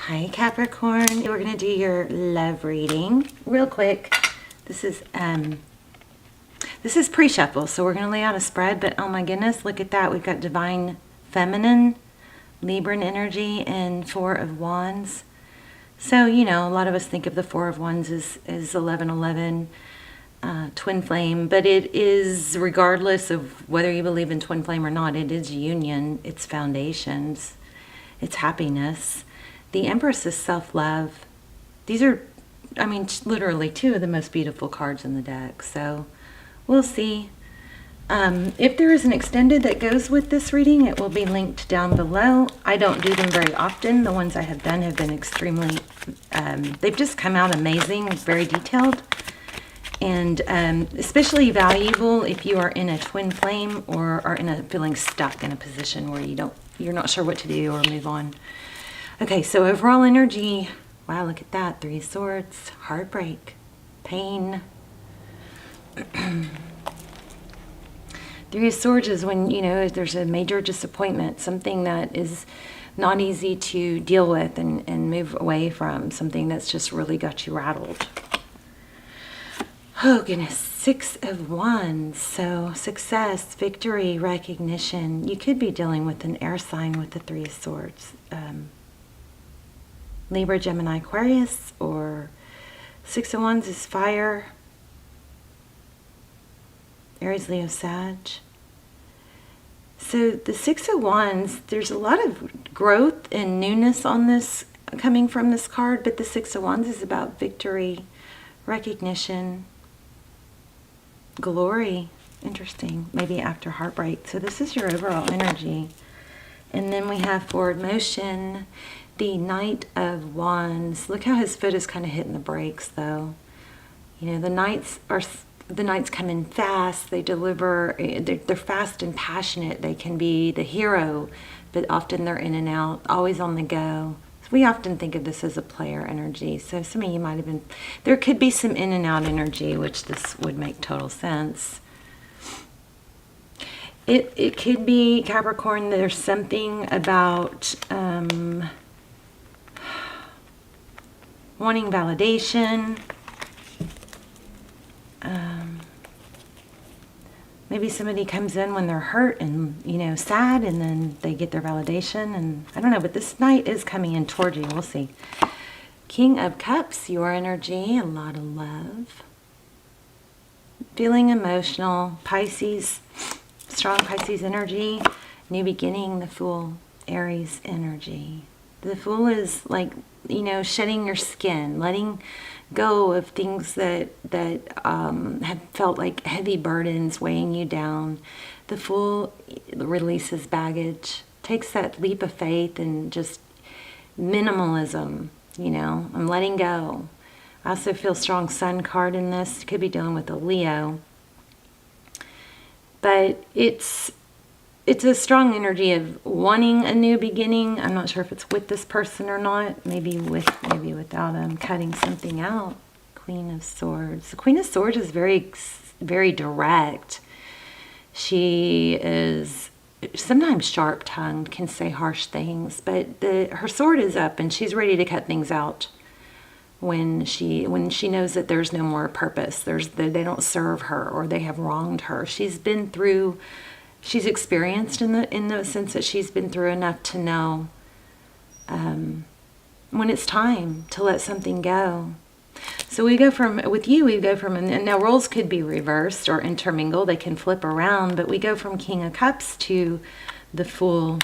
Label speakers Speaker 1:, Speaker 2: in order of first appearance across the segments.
Speaker 1: Hi Capricorn, we're going to do your love reading real quick. This is pre-shuffle, so we're going to lay out a spread, but oh my goodness, look at that. We've got Divine Feminine, Libran energy, and Four of Wands. So, you know, a lot of us think of the Four of Wands as 1111, twin flame, but it is, regardless of whether you believe in twin flame or not, it is union, it's foundations, it's happiness. The Empress is self-love. These are, I mean, literally two of the most beautiful cards in the deck. So we'll see. If there is an extended that goes with this reading, it will be linked down below. I don't do them very often. The ones I have done have been extremely, they've just come out amazing, very detailed, and especially valuable if you are in a twin flame or are feeling stuck in a position where you're not sure what to do or move on. Okay, so overall energy, wow, look at that. Three of Swords, heartbreak, pain. Three of Swords is when, you know, there's a major disappointment, something that is not easy to deal with and move away from, something that's just really got you rattled. Oh, goodness. Six of Wands. So success, victory, recognition. You could be dealing with an air sign with the Three of Swords. Libra, Gemini, Aquarius, or Six of Wands is fire. Aries, Leo, Sag. So the Six of Wands, there's a lot of growth and newness on this coming from this card, but the Six of Wands is about victory, recognition, glory. Interesting. Maybe after heartbreak. So this is your overall energy. And then we have forward motion, the Knight of Wands. Look how his foot is kind of hitting the brakes, though. You know, the knights come in fast. They deliver. They're fast and passionate. They can be the hero, but often they're in and out, always on the go. So we often think of this as a player energy. So some of you might have been. There could be some in and out energy, which this would make total sense. It could be, Capricorn, there's something about wanting validation. Maybe somebody comes in when they're hurt and, you know, sad, and then they get their validation. And I don't know, but this Knight is coming in toward you. We'll see. King of Cups, your energy, a lot of love. Feeling emotional. Pisces, strong Pisces energy. New beginning, the Fool, Aries energy. The Fool is like, you know, shedding your skin, letting go of things that have felt like heavy burdens weighing you down. The Fool releases baggage, takes that leap of faith, and just minimalism, you know, I'm letting go. I also feel strong Sun card in this. Could be dealing with a Leo. But it's a strong energy of wanting a new beginning. I'm not sure if it's with this person or not. Maybe without them. Cutting something out. Queen of Swords. The Queen of Swords is very, very direct. She is sometimes sharp-tongued, can say harsh things, but her sword is up and she's ready to cut things out when she knows that there's no more purpose. They don't serve her, or they have wronged her. She's experienced in the sense that she's been through enough to know when it's time to let something go. So we go from, and now roles could be reversed or intermingled. They can flip around, but we go from King of Cups to the Fool.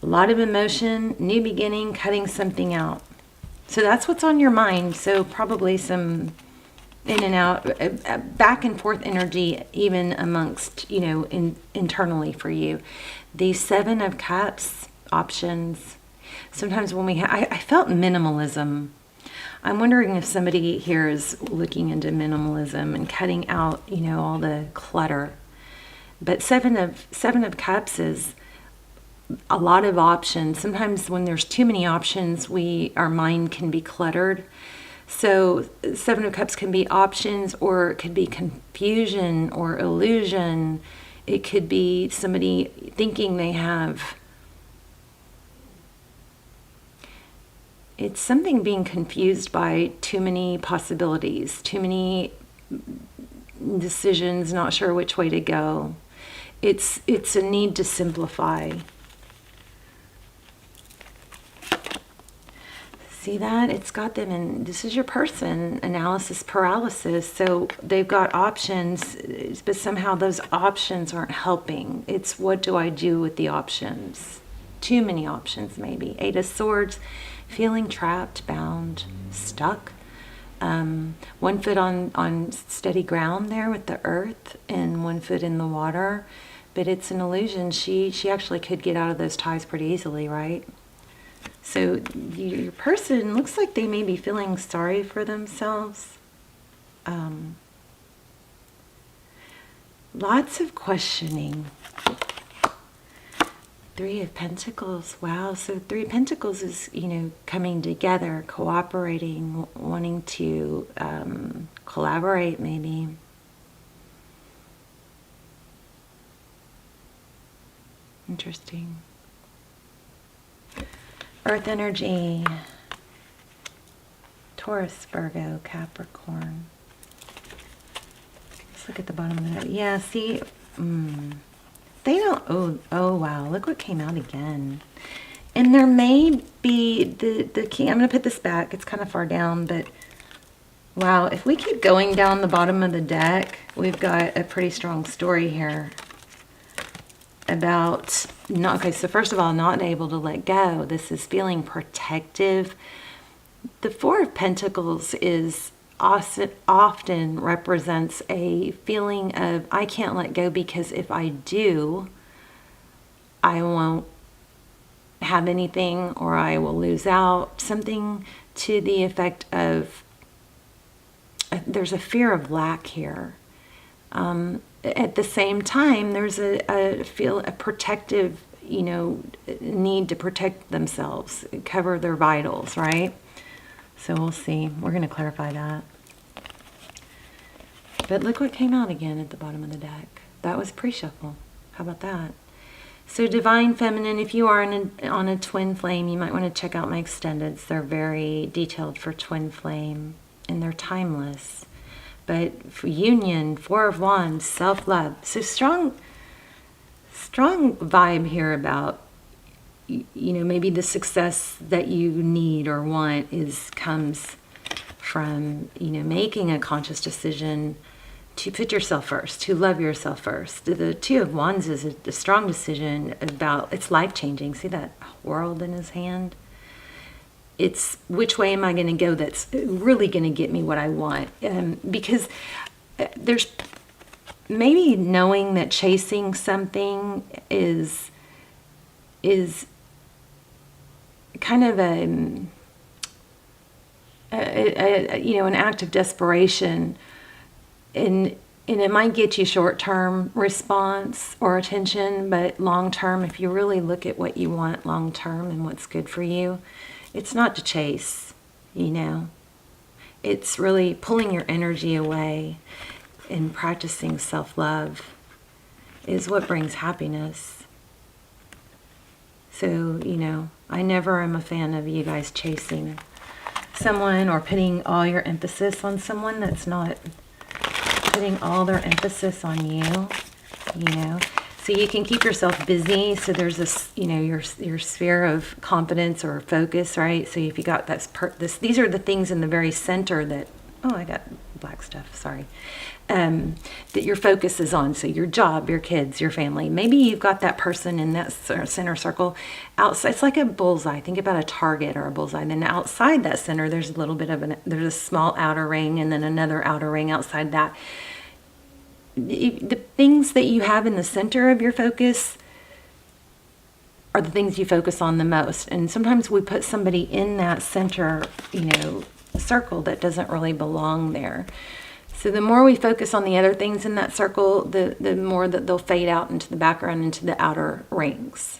Speaker 1: A lot of emotion, new beginning, cutting something out. So that's what's on your mind. So probably some in and out, back and forth energy, even amongst, you know, internally for you. The Seven of Cups, options. Sometimes when I felt minimalism. I'm wondering if somebody here is looking into minimalism and cutting out, you know, all the clutter. But Seven of Cups is a lot of options. Sometimes when there's too many options, our mind can be cluttered. So Seven of Cups can be options, or it could be confusion or illusion. It could be somebody thinking they have It's something being confused by too many possibilities, too many decisions, not sure which way to go. It's a need to simplify. See that? It's got them in, this is your person, analysis paralysis. So they've got options, but somehow those options aren't helping. It's what do I do with the options? Too many options, maybe. 8 of Swords, feeling trapped, bound, stuck. 1 foot on steady ground there with the earth and 1 foot in the water. But it's an illusion. She actually could get out of those ties pretty easily, right? So your person looks like they may be feeling sorry for themselves. Lots of questioning. 3 of Pentacles. Wow. So 3 of Pentacles is, coming together, cooperating, wanting to collaborate maybe. Interesting. Earth energy. Taurus, Virgo, Capricorn. Let's look at the bottom of that. Yeah, see, they don't, oh wow, look what came out again. And there may be the king, I'm going to put this back, it's kind of far down, but wow, if we keep going down the bottom of the deck, we've got a pretty strong story here about, okay, so first of all, not able to let go. This is feeling protective. The 4 of Pentacles is often represents a feeling of, I can't let go because if I do, I won't have anything or I will lose out. Something to the effect of, there's a fear of lack here. At the same time, there's a protective, need to protect themselves, cover their vitals, right? So we'll see. We're going to clarify that. But look what came out again at the bottom of the deck. That was pre-shuffle. How about that? So Divine Feminine, if you are on a twin flame, you might want to check out my extendeds. They're very detailed for twin flame, and they're timeless. But for union, 4 of Wands, self-love. So strong vibe here about, maybe the success that you need or want comes from, making a conscious decision to put yourself first, to love yourself first. The 2 of Wands is a strong decision about, it's life-changing. See that world in his hand? It's which way am I going to go that's really going to get me what I want? Because there's maybe knowing that chasing something is kind of an act of desperation, and it might get you short-term response or attention, but long-term, if you really look at what you want long-term and what's good for you, it's not to chase, It's really pulling your energy away and practicing self-love is what brings happiness. So, I never am a fan of you guys chasing someone or putting all your emphasis on someone that's not putting all their emphasis on you, So you can keep yourself busy. So there's this, your sphere of confidence or focus, right? So if you got these are the things in the very center that, I got black stuff, sorry, that your focus is on. So your job, your kids, your family. Maybe you've got that person in that center circle outside. It's like a bullseye. Think about a target or a bullseye. Then outside that center, there's a little bit of there's a small outer ring and then another outer ring outside that. The things that you have in the center of your focus are the things you focus on the most. And sometimes we put somebody in that center, circle that doesn't really belong there. So the more we focus on the other things in that circle, the more that they'll fade out into the background, into the outer rings.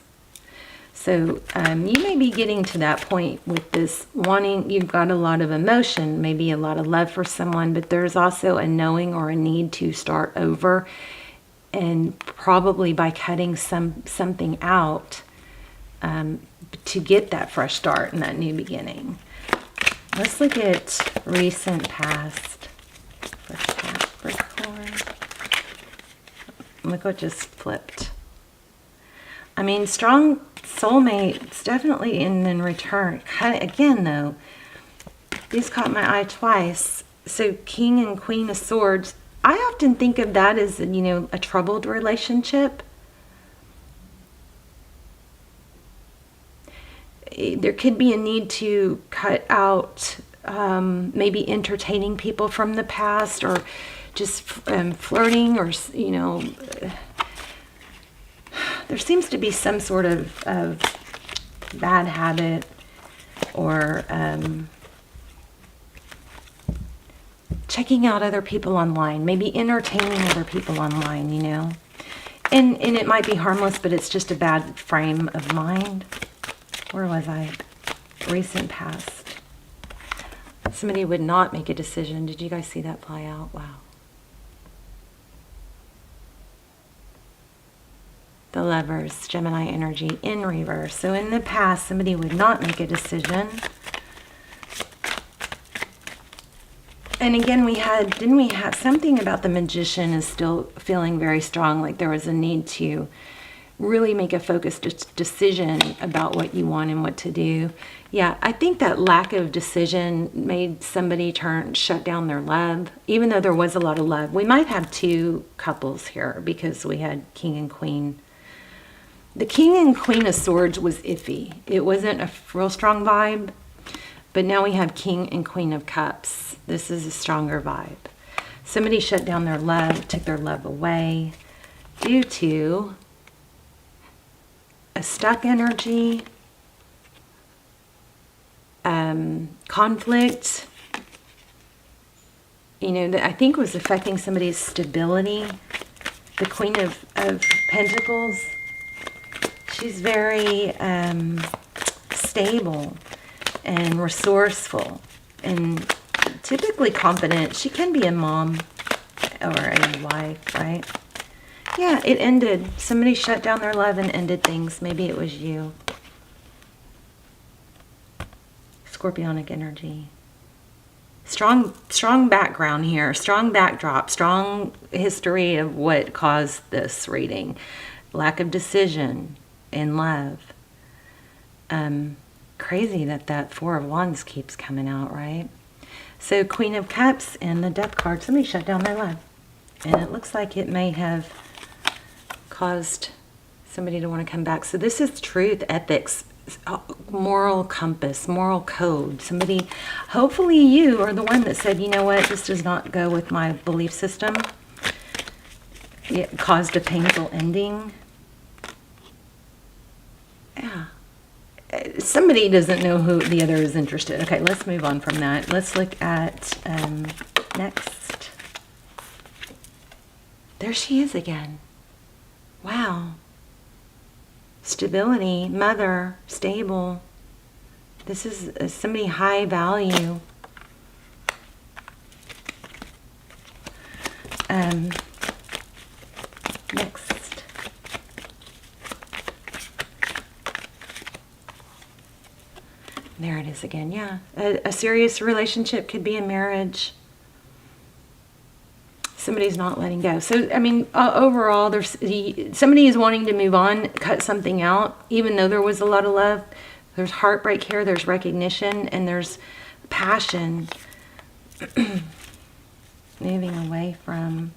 Speaker 1: So you may be getting to that point with this wanting, you've got a lot of emotion, maybe a lot of love for someone, but there's also a knowing or a need to start over. And probably by cutting something out, to get that fresh start and that new beginning. Let's look at recent past for Capricorn. Look what just flipped. I mean, strong soulmates definitely in return. Again, though, these caught my eye twice. So King and Queen of Swords. I often think of that as, you know, a troubled relationship. There could be a need to cut out maybe entertaining people from the past, or just flirting, or, you know, there seems to be some sort of bad habit, or checking out other people online, maybe entertaining other people online, you know. And it might be harmless, but it's just a bad frame of mind. Where was I? Recent past. Somebody would not make a decision. Did you guys see that play out? Wow. The Lovers, Gemini energy in reverse. So in the past, somebody would not make a decision. And again, didn't we have something about the Magician is still feeling very strong, like there was a need to really make a focused decision about what you want and what to do. Yeah, I think that lack of decision made somebody shut down their love, even though there was a lot of love. We might have two couples here because we had King and Queen. The King and Queen of Swords was iffy. It wasn't a real strong vibe, but now we have King and Queen of Cups. This is a stronger vibe. Somebody shut down their love, took their love away due to a stuck energy, conflict, you know, that I think was affecting somebody's stability. The Queen of Pentacles, she's very stable and resourceful and typically confident. She can be a mom or a wife, right? Yeah, it ended. Somebody shut down their love and ended things. Maybe it was you. Scorpionic energy. Strong background here. Strong backdrop. Strong history of what caused this reading. Lack of decision in love. Crazy that Four of Wands keeps coming out, right? So Queen of Cups and the Death card. Somebody shut down their love. And it looks like it may have caused somebody to want to come back. So this is truth, ethics, moral compass, moral code. Somebody, hopefully you are the one that said, you know what, this does not go with my belief system. It caused a painful ending. Yeah. Somebody doesn't know who the other is interested. Okay, let's move on from that. Let's look at next. There she is again. Wow. Stability, mother, stable. This is somebody high value. Next. There it is again. Yeah. A serious relationship could be a marriage. Somebody's not letting go. So, I mean, overall, somebody is wanting to move on, cut something out, even though there was a lot of love. There's heartbreak here, there's recognition, and there's passion. Moving away from...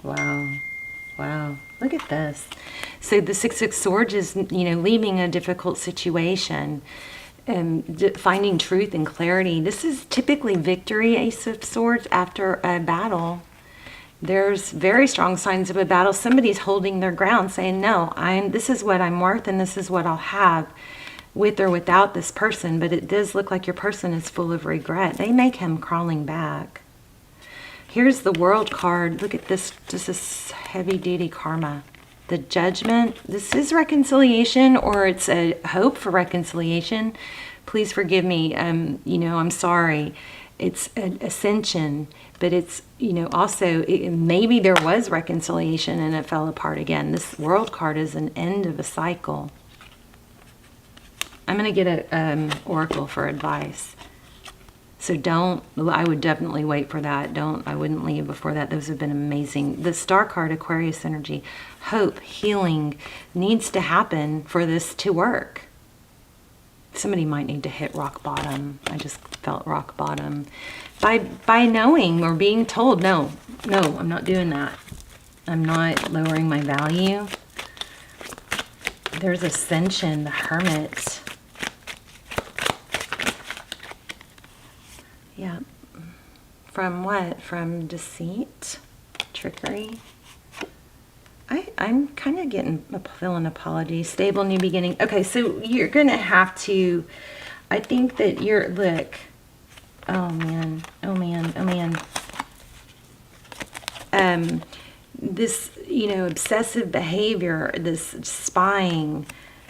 Speaker 1: Wow. Look at this. So the Six of Swords is, you know, leaving a difficult situation. Finding truth and clarity. This is typically victory, Ace of Swords, after a battle. There's very strong signs of a battle. Somebody's holding their ground, saying, no, this is what I'm worth, and this is what I'll have with or without this person. But it does look like your person is full of regret. They may come crawling back. Here's the World card. Look at this. This is heavy-duty karma. The Judgment. This is reconciliation, or it's a hope for reconciliation. Please forgive me. You know, I'm sorry. It's an ascension, but it's, you know, also maybe there was reconciliation and it fell apart again. This World card is an end of a cycle. I'm going to get a oracle for advice. So I would definitely wait for that. I wouldn't leave before that. Those have been amazing. The Star card, Aquarius energy, hope, healing needs to happen for this to work. Somebody might need to hit rock bottom. I just felt rock bottom. By knowing or being told, no, I'm not doing that. I'm not lowering my value. There's ascension, the Hermit. Yeah. From what? From deceit? Trickery? I'm kind of feeling apology. Stable new beginning. Okay, so you're going to have to, I think that look. Oh man. This, you know, obsessive behavior, this spying,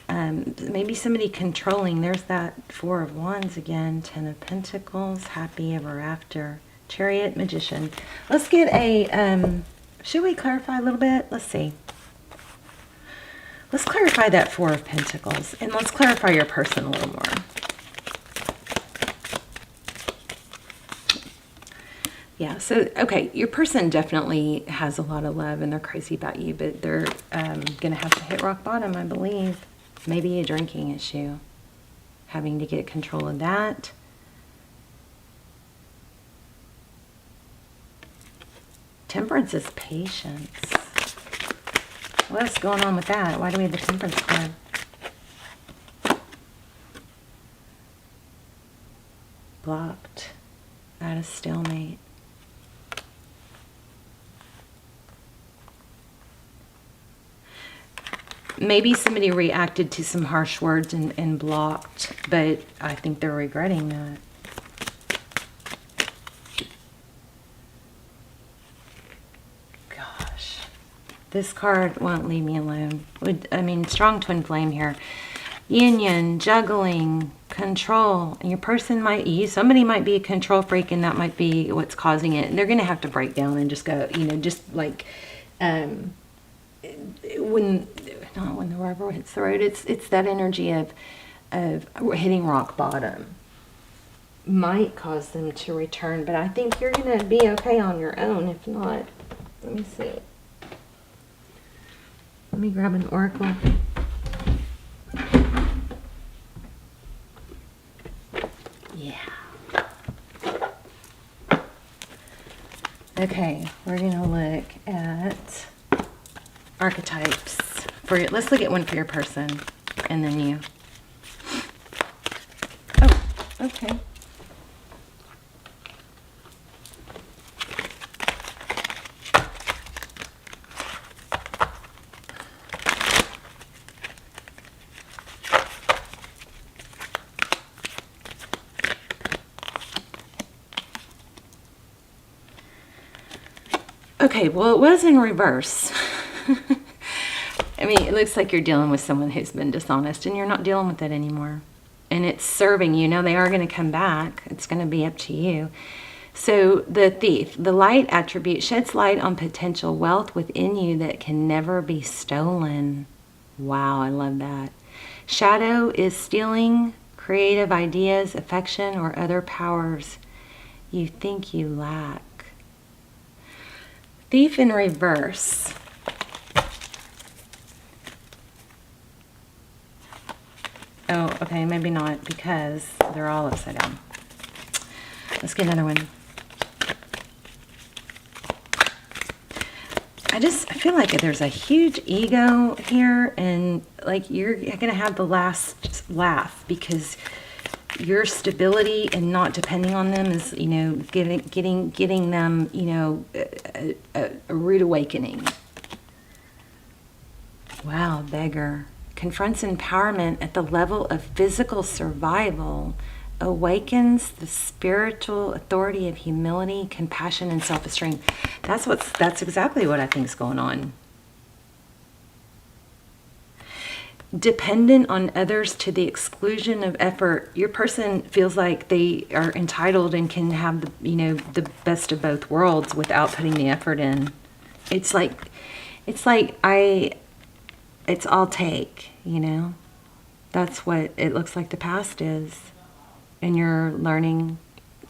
Speaker 1: maybe somebody controlling. There's that Four of Wands again, Ten of Pentacles, happy ever after, Chariot, Magician. Let's get a, should we clarify a little bit? Let's see. Let's clarify that Four of Pentacles, and let's clarify your person a little more. Yeah, so, okay, your person definitely has a lot of love and they're crazy about you, but they're going to have to hit rock bottom, I believe. Maybe a drinking issue, having to get control of that. Temperance is patience. What's going on with that? Why do we have the Temperance card? Blocked. At a stalemate. Maybe somebody reacted to some harsh words and blocked, but I think they're regretting that. Gosh. This card won't leave me alone. Strong twin flame here. Union, juggling, control. And your person somebody might be a control freak, and that might be what's causing it. And they're going to have to break down and just go, just like, not when the rubber hits the road. It's that energy of hitting rock bottom might cause them to return, but I think you're going to be okay on your own. If not, let me see. Let me grab an oracle. Yeah. Okay, we're going to look at archetypes. Let's look at one for your person, and then you. Oh, okay. Okay, well, it was in reverse. It looks like you're dealing with someone who's been dishonest, and you're not dealing with it anymore. And it's serving you. Now, they are going to come back. It's going to be up to you. So, the Thief, the light attribute, sheds light on potential wealth within you that can never be stolen. Wow, I love that. Shadow is stealing creative ideas, affection, or other powers you think you lack. Thief in reverse. Oh, okay, maybe not, because they're all upside down. Let's get another one. I feel like there's a huge ego here, and like you're gonna have the last laugh because your stability and not depending on them is, getting them, a rude awakening. Wow, Beggar. Confronts empowerment at the level of physical survival, awakens the spiritual authority of humility, compassion, and self-esteem. That's exactly what I think is going on. dependent on others to the exclusion of effort. Your person feels like they are entitled and can have the, you know, the best of both worlds without putting the effort in. It's like it's all take, you know. That's what it looks like the past is, and you're learning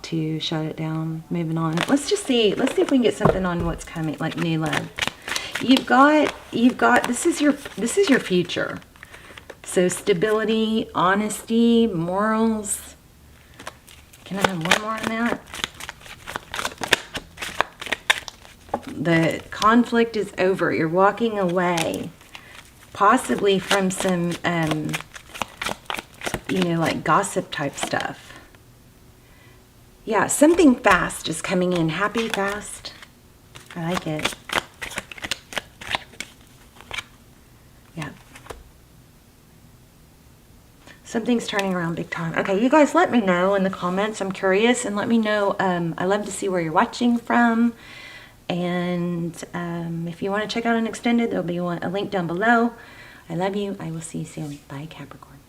Speaker 1: to shut it down, moving on. Let's see if we can get something on what's coming, like new love. You've got this is your future. So stability, honesty, morals. Can I have one more on that? The conflict is over. You're walking away, possibly from some you know, like gossip type stuff. Yeah, something fast is coming in. Happy fast. I like it. Yeah. Something's turning around big time. Okay, you guys let me know in the comments. I'm curious, and let me know. I love to see where you're watching from. And if you want to check out an extended, there'll be a link down below. I love you. I will see you soon. Bye, Capricorn.